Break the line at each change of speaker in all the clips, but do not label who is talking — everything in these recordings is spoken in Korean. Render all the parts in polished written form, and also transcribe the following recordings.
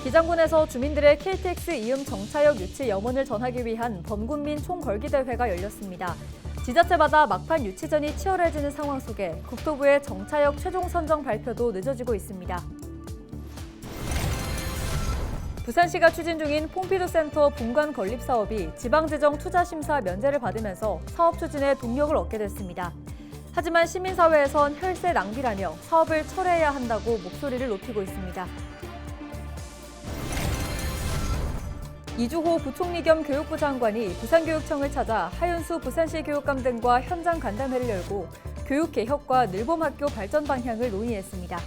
기장군에서 주민들의 KTX 이음 정차역 유치 염원을 전하기 위한 범군민 총궐기대회가 열렸습니다. 지자체마다 막판 유치전이 치열해지는 상황 속에 국토부의 정차역 최종 선정 발표도 늦어지고 있습니다. 부산시가 추진 중인 퐁피두센터 분관 건립 사업이 지방재정투자심사 면제를 받으면서 사업 추진에 동력을 얻게 됐습니다. 하지만 시민사회에선 혈세 낭비라며 사업을 철회해야 한다고 목소리를 높이고 있습니다. 이주호 부총리 겸 교육부 장관이 부산교육청을 찾아 하윤수 부산시 교육감 등과 현장 간담회를 열고 교육 개혁과 늘봄학교 발전 방향을 논의했습니다.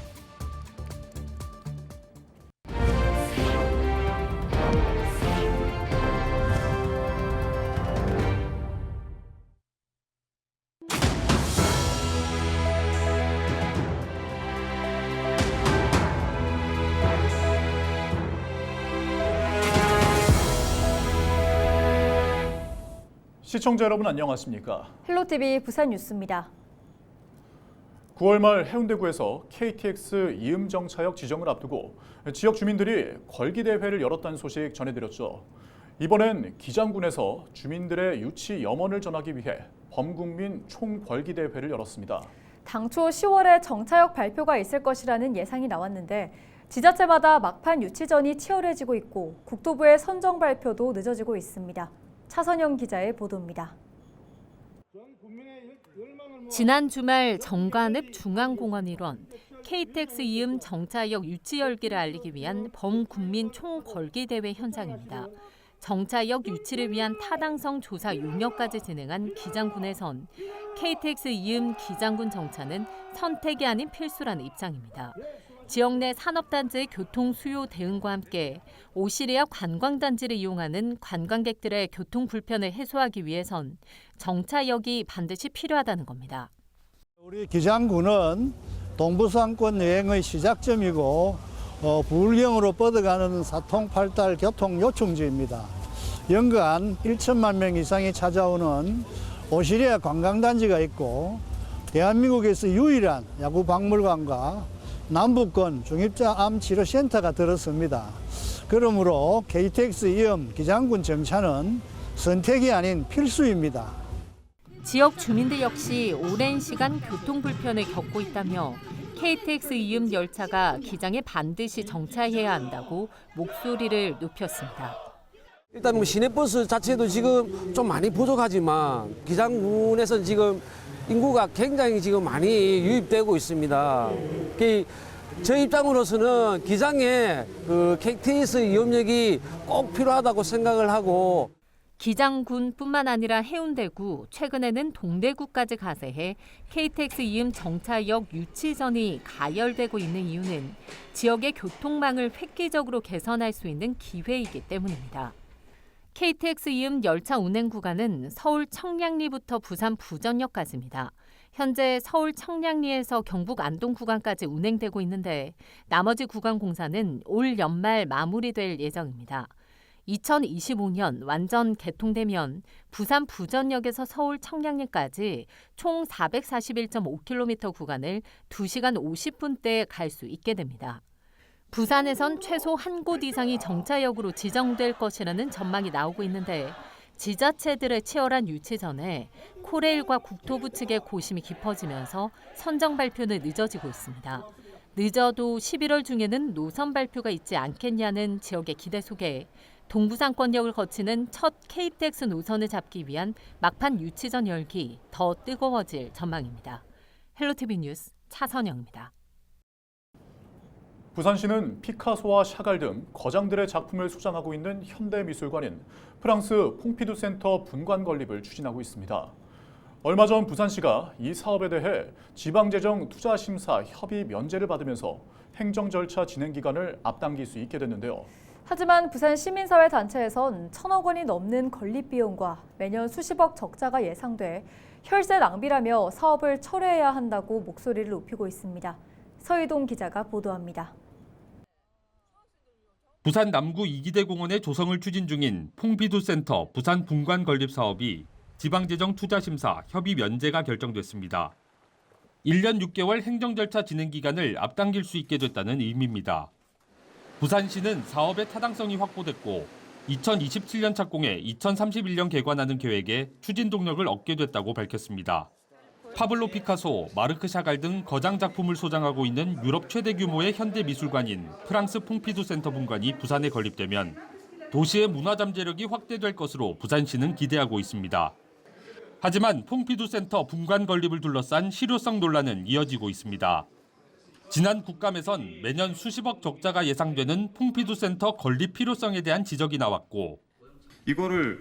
시청자 여러분 안녕하십니까?
헬로티비 부산 뉴스입니다.
9월 말 해운대구에서 KTX 이음 정차역 지정을 앞두고 지역 주민들이 걸기대회를 열었다는 소식 전해드렸죠. 이번엔 기장군에서 주민들의 유치 염원을 전하기 위해 범국민 총궐기대회를 열었습니다.
당초 10월에 정차역 발표가 있을 것이라는 예상이 나왔는데 지자체마다 막판 유치전이 치열해지고 있고 국토부의 선정 발표도 늦어지고 있습니다. 차선영 기자의 보도입니다.
지난 주말 정관읍 중앙공원 일원 KTX 이음 정차역 유치 열기를 알리기 위한 범국민 총궐기대회 현장입니다. 정차역 유치를 위한 타당성 조사 용역까지 진행한 기장군에선 KTX 이음 기장군 정차는 선택이 아닌 필수라는 입장입니다. 지역 내 산업단지의 교통 수요 대응과 함께 오시리아 관광단지를 이용하는 관광객들의 교통 불편을 해소하기 위해선 정차역이 반드시 필요하다는 겁니다.
우리 기장군은 동부상권 여행의 시작점이고 부울경으로 뻗어가는 사통팔달 교통 요충지입니다. 연간 1천만 명 이상이 찾아오는 오시리아 관광단지가 있고 대한민국에서 유일한 야구 박물관과 남북권 중입자암 치료센터가 들었습니다. 그러므로 KTX 이음 기장군 정차는 선택이 아닌 필수입니다.
지역 주민들 역시 오랜 시간 교통 불편을 겪고 있다며 KTX 이음 열차가 기장에 반드시 정차해야 한다고 목소리를 높였습니다.
일단 뭐 시내버스 자체도 지금 좀 많이 부족하지만 기장군에서 지금 인구가 굉장히 지금 많이 유입되고 있습니다. 저희 입장으로서는 기장에 KTX 이용역이 꼭 필요하다고 생각을 하고
기장군뿐만 아니라 해운대구, 최근에는 동대구까지 가세해 KTX 이음 정차역 유치전이 가열되고 있는 이유는 지역의 교통망을 획기적으로 개선할 수 있는 기회이기 때문입니다. KTX 이음 열차 운행 구간은 서울 청량리부터 부산 부전역까지입니다. 현재 서울 청량리에서 경북 안동 구간까지 운행되고 있는데 나머지 구간 공사는 올 연말 마무리될 예정입니다. 2025년 완전 개통되면 부산 부전역에서 서울 청량리까지 총 441.5km 구간을 2시간 50분대에 갈 수 있게 됩니다. 부산에선 최소 한 곳 이상이 정차역으로 지정될 것이라는 전망이 나오고 있는데 지자체들의 치열한 유치전에 코레일과 국토부 측의 고심이 깊어지면서 선정 발표는 늦어지고 있습니다. 늦어도 11월 중에는 노선 발표가 있지 않겠냐는 지역의 기대 속에 동부상권역을 거치는 첫 KTX 노선을 잡기 위한 막판 유치전 열기 더 뜨거워질 전망입니다. 헬로티비 뉴스 차선영입니다.
부산시는 피카소와 샤갈 등 거장들의 작품을 소장하고 있는 현대미술관인 프랑스 퐁피두센터 분관 건립을 추진하고 있습니다. 얼마 전 부산시가 이 사업에 대해 지방재정투자심사 협의 면제를 받으면서 행정 절차 진행 기간을 앞당길 수 있게 됐는데요.
하지만 부산 시민사회 단체에선 1,000억 원이 넘는 건립 비용과 매년 수십억 적자가 예상돼 혈세 낭비라며 사업을 철회해야 한다고 목소리를 높이고 있습니다. 서희동 기자가 보도합니다.
부산 남구 이기대 공원의 조성을 추진 중인 퐁피두센터 부산 분관 건립 사업이 지방재정투자심사 협의 면제가 결정됐습니다. 1년 6개월 행정 절차 진행 기간을 앞당길 수 있게 됐다는 의미입니다. 부산시는 사업의 타당성이 확보됐고 2027년 착공에 2031년 개관하는 계획에 추진 동력을 얻게 됐다고 밝혔습니다. 파블로 피카소, 마르크 샤갈 등 거장 작품을 소장하고 있는 유럽 최대 규모의 현대 미술관인 프랑스 퐁피두 센터 분관이 부산에 건립되면 도시의 문화 잠재력이 확대될 것으로 부산시는 기대하고 있습니다. 하지만 퐁피두 센터 분관 건립을 둘러싼 실효성 논란은 이어지고 있습니다. 지난 국감에선 매년 수십억 적자가 예상되는 퐁피두 센터 건립 필요성에 대한 지적이 나왔고
이거를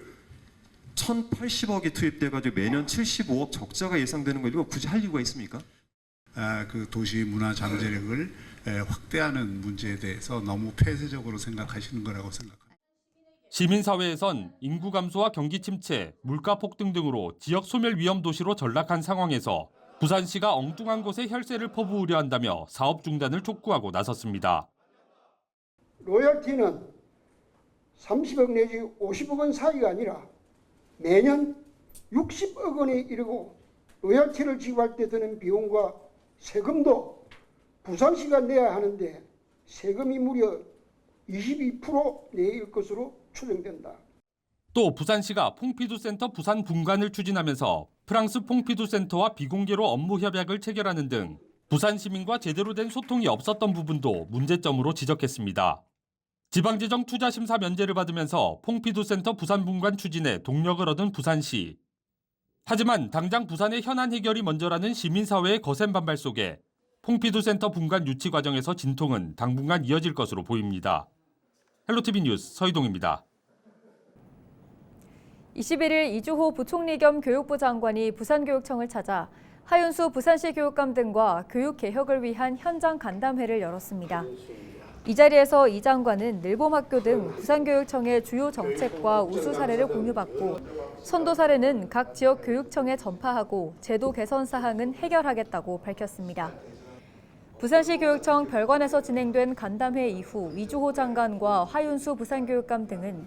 1,080억이 투입돼가지고 매년 75억 적자가 예상되는 거 이거 굳이 할 이유가 있습니까?
그 도시 문화 잠재력을 확대하는 문제에 대해서 너무 폐쇄적으로 생각하시는 거라고 생각합니다.
시민사회에선 인구 감소와 경기 침체, 물가 폭등 등으로 지역 소멸 위험 도시로 전락한 상황에서 부산시가 엉뚱한 곳에 혈세를 퍼부으려 한다며 사업 중단을 촉구하고 나섰습니다.
로열티는 30억 내지 50억 원 사이가 아니라 매년 60억 원에 이르고 로열티를 지급할 때 드는 비용과 세금도 부산시가 내야 하는데 세금이 무려 22% 내일 것으로 추정된다.
또 부산시가 퐁피두 센터 부산 분관을 추진하면서 프랑스 퐁피두 센터와 비공개로 업무 협약을 체결하는 등 부산 시민과 제대로 된 소통이 없었던 부분도 문제점으로 지적했습니다. 지방재정투자심사 면제를 받으면서 퐁피두 센터 부산 분관 추진에 동력을 얻은 부산시. 하지만 당장 부산의 현안 해결이 먼저라는 시민사회의 거센 반발 속에 퐁피두 센터 분관 유치 과정에서 진통은 당분간 이어질 것으로 보입니다. 헬로티비 뉴스 서희동입니다.
21일 이주호 부총리 겸 교육부 장관이 부산교육청을 찾아 하윤수 부산시 교육감 등과 교육 개혁을 위한 현장 간담회를 열었습니다. 이 자리에서 이 장관은 늘봄학교 등 부산교육청의 주요 정책과 우수 사례를 공유받고 선도 사례는 각 지역 교육청에 전파하고 제도 개선 사항은 해결하겠다고 밝혔습니다. 부산시 교육청 별관에서 진행된 간담회 이후 이주호 장관과 하윤수 부산교육감 등은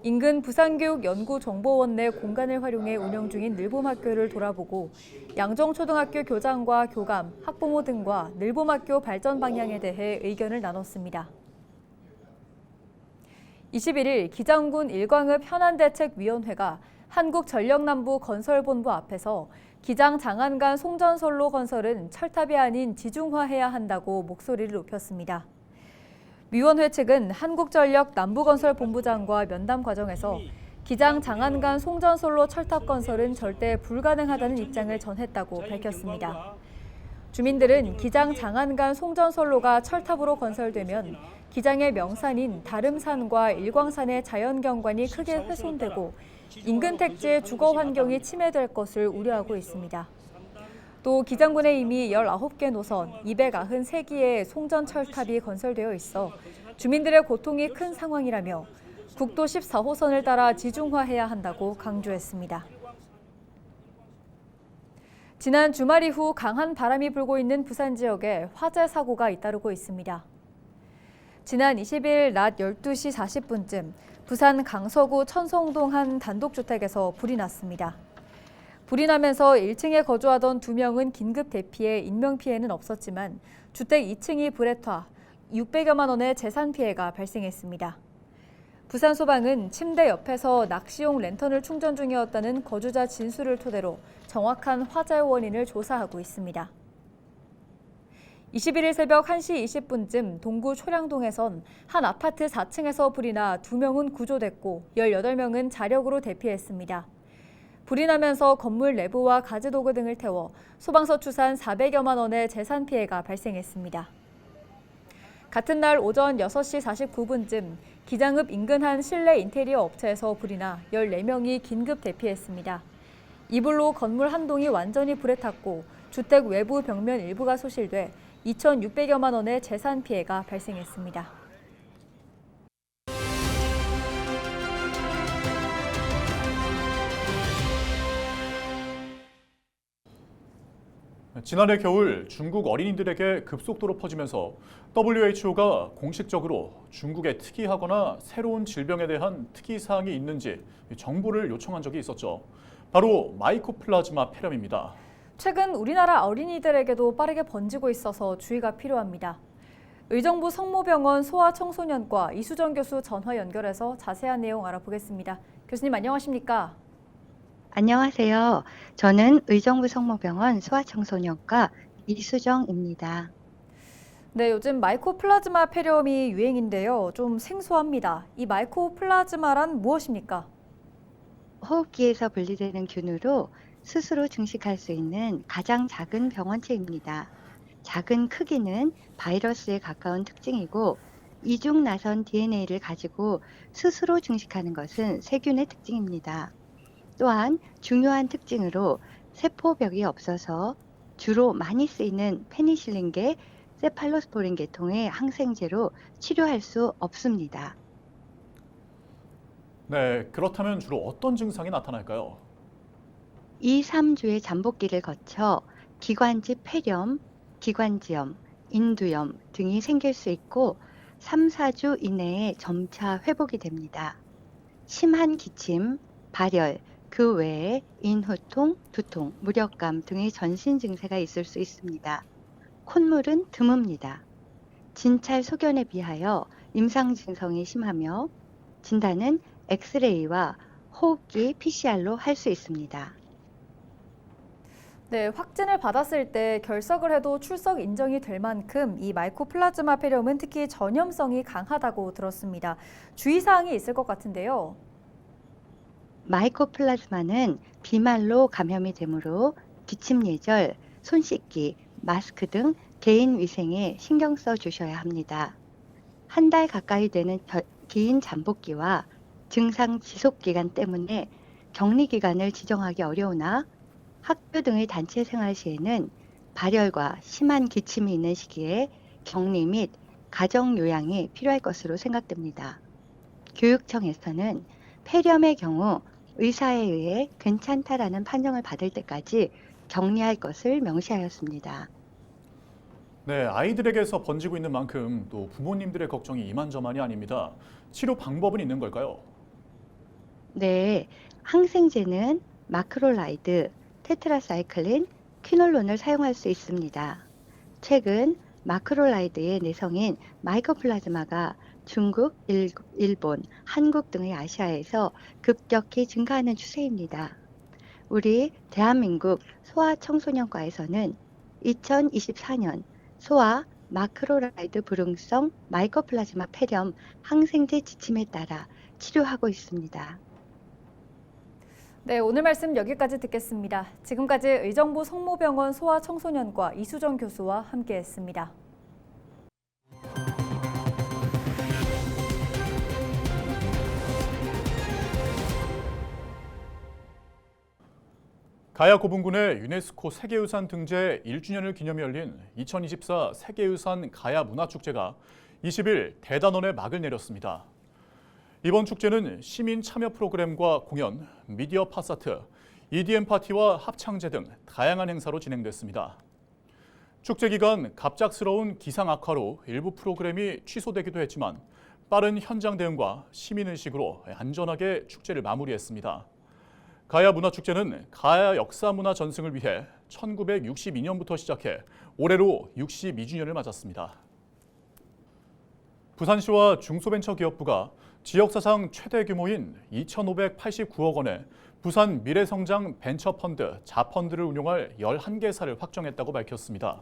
인근 부산교육연구정보원 내 공간을 활용해 운영 중인 늘봄학교를 돌아보고 양정초등학교 교장과 교감, 학부모 등과 늘봄학교 발전 방향에 대해 의견을 나눴습니다. 21일 기장군 일광읍 현안대책위원회가 한국전력남부 건설본부 앞에서 기장 장안간 송전선로 건설은 철탑이 아닌 지중화해야 한다고 목소리를 높였습니다. 위원회 측은 한국전력 남부건설본부장과 면담 과정에서 기장 장안간 송전선로 철탑 건설은 절대 불가능하다는 입장을 전했다고 밝혔습니다. 주민들은 기장 장안간 송전선로가 철탑으로 건설되면 기장의 명산인 다름산과 일광산의 자연경관이 크게 훼손되고 인근 택지의 주거 환경이 침해될 것을 우려하고 있습니다. 또 기장군에 이미 19개 노선 293개의 송전 철탑이 건설되어 있어 주민들의 고통이 큰 상황이라며 국도 14호선을 따라 지중화해야 한다고 강조했습니다. 지난 주말 이후 강한 바람이 불고 있는 부산 지역에 화재 사고가 잇따르고 있습니다. 지난 20일 낮 12시 40분쯤 부산 강서구 천성동 한 단독주택에서 불이 났습니다. 불이 나면서 1층에 거주하던 2명은 긴급 대피해 인명피해는 없었지만 주택 2층이 불에 타 600여만 원의 재산 피해가 발생했습니다. 부산소방은 침대 옆에서 낚시용 랜턴을 충전 중이었다는 거주자 진술을 토대로 정확한 화재 원인을 조사하고 있습니다. 21일 새벽 1시 20분쯤 동구 초량동에선 한 아파트 4층에서 불이 나 2명은 구조됐고 18명은 자력으로 대피했습니다. 불이 나면서 건물 내부와 가지도구 등을 태워 소방서 추산 400여만 원의 재산 피해가 발생했습니다. 같은 날 오전 6시 49분쯤 기장읍 인근 한 실내 인테리어 업체에서 불이 나 14명이 긴급 대피했습니다. 이 불로 건물 한 동이 완전히 불에 탔고 주택 외부 벽면 일부가 소실돼 2,600여만 원의 재산 피해가 발생했습니다.
지난해 겨울 중국 어린이들에게 급속도로 퍼지면서 WHO가 공식적으로 중국에 특이하거나 새로운 질병에 대한 특이사항이 있는지 정보를 요청한 적이 있었죠. 바로 마이코플라즈마 폐렴입니다.
최근 우리나라 어린이들에게도 빠르게 번지고 있어서 주의가 필요합니다. 의정부 성모병원 소아청소년과 이수정 교수 전화 연결해서 자세한 내용 알아보겠습니다. 교수님 안녕하십니까?
안녕하세요. 저는 의정부 성모병원 소아청소년과 이수정입니다.
네, 요즘 마이코플라즈마 폐렴이 유행인데요. 좀 생소합니다. 이 마이코플라즈마란 무엇입니까?
호흡기에서 분리되는 균으로 스스로 증식할 수 있는 가장 작은 병원체입니다. 작은 크기는 바이러스에 가까운 특징이고 이중 나선 DNA를 가지고 스스로 증식하는 것은 세균의 특징입니다. 또한 중요한 특징으로 세포벽이 없어서 주로 많이 쓰이는 페니실린계, 세팔로스포린 계통의 항생제로 치료할 수 없습니다.
네, 그렇다면 주로 어떤 증상이 나타날까요?
2, 3주의 잠복기를 거쳐 기관지 폐렴, 기관지염, 인두염 등이 생길 수 있고 3, 4주 이내에 점차 회복이 됩니다. 심한 기침, 발열, 그 외에 인후통, 두통, 무력감 등의 전신 증세가 있을 수 있습니다. 콧물은 드뭅니다. 진찰 소견에 비하여 임상 증상이 심하며 진단은 엑스레이와 호흡기 PCR로 할 수 있습니다.
네, 확진을 받았을 때 결석을 해도 출석 인정이 될 만큼 이 마이코플라즈마 폐렴은 특히 전염성이 강하다고 들었습니다. 주의사항이 있을 것 같은데요.
마이코플라즈마는 비말로 감염이 되므로 기침 예절, 손 씻기, 마스크 등 개인 위생에 신경 써 주셔야 합니다. 한 달 가까이 되는 긴 잠복기와 증상 지속 기간 때문에 격리 기간을 지정하기 어려우나 학교 등의 단체 생활 시에는 발열과 심한 기침이 있는 시기에 격리 및 가정 요양이 필요할 것으로 생각됩니다. 교육청에서는 폐렴의 경우 의사에 의해 괜찮다라는 판정을 받을 때까지 격리할 것을 명시하였습니다.
네, 아이들에게서 번지고 있는 만큼 또 부모님들의 걱정이 이만저만이 아닙니다. 치료 방법은 있는 걸까요?
네, 항생제는 마크롤라이드, 테트라사이클린, 퀴놀론을 사용할 수 있습니다. 최근 마크롤라이드의 내성인 마이코플라즈마가 중국, 일본, 한국 등의 아시아에서 급격히 증가하는 추세입니다. 우리 대한민국 소아청소년과에서는 2024년 소아 마크롤라이드 불응성 마이코플라즈마 폐렴 항생제 지침에 따라 치료하고 있습니다.
네, 오늘 말씀 여기까지 듣겠습니다. 지금까지 의정부 성모병원 소아청소년과 이수정 교수와 함께했습니다.
가야 고분군의 유네스코 세계유산 등재 1주년을 기념해 열린 2024 세계유산 가야 문화축제가 20일 대단원에 막을 내렸습니다. 이번 축제는 시민 참여 프로그램과 공연, 미디어 콘서트, EDM 파티와 합창제 등 다양한 행사로 진행됐습니다. 축제 기간 갑작스러운 기상 악화로 일부 프로그램이 취소되기도 했지만 빠른 현장 대응과 시민의식으로 안전하게 축제를 마무리했습니다. 가야 문화축제는 가야 역사문화 전승을 위해 1962년부터 시작해 올해로 62주년을 맞았습니다. 부산시와 중소벤처기업부가 지역사상 최대 규모인 2,589억 원의 부산 미래성장 벤처펀드 자펀드를 운용할 11개사를 확정했다고 밝혔습니다.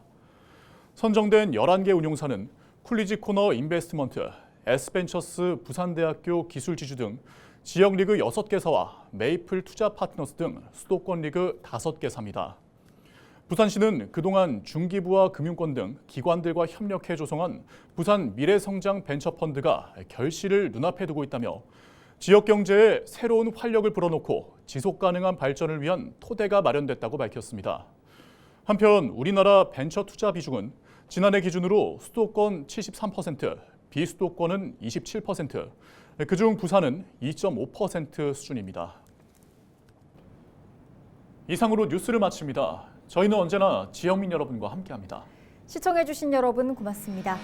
선정된 11개 운용사는 쿨리지 코너 인베스트먼트, S벤처스 부산대학교 기술지주 등 지역리그 6개사와 메이플 투자 파트너스 등 수도권 리그 5개사입니다. 부산시는 그동안 중기부와 금융권 등 기관들과 협력해 조성한 부산 미래성장 벤처펀드가 결실을 눈앞에 두고 있다며 지역 경제에 새로운 활력을 불어넣고 지속 가능한 발전을 위한 토대가 마련됐다고 밝혔습니다. 한편 우리나라 벤처 투자 비중은 지난해 기준으로 수도권 73%, 비수도권은 27%, 그중 부산은 2.5% 수준입니다. 이상으로 뉴스를 마칩니다. 저희는 언제나 지역민 여러분과 함께합니다.
시청해주신 여러분 고맙습니다.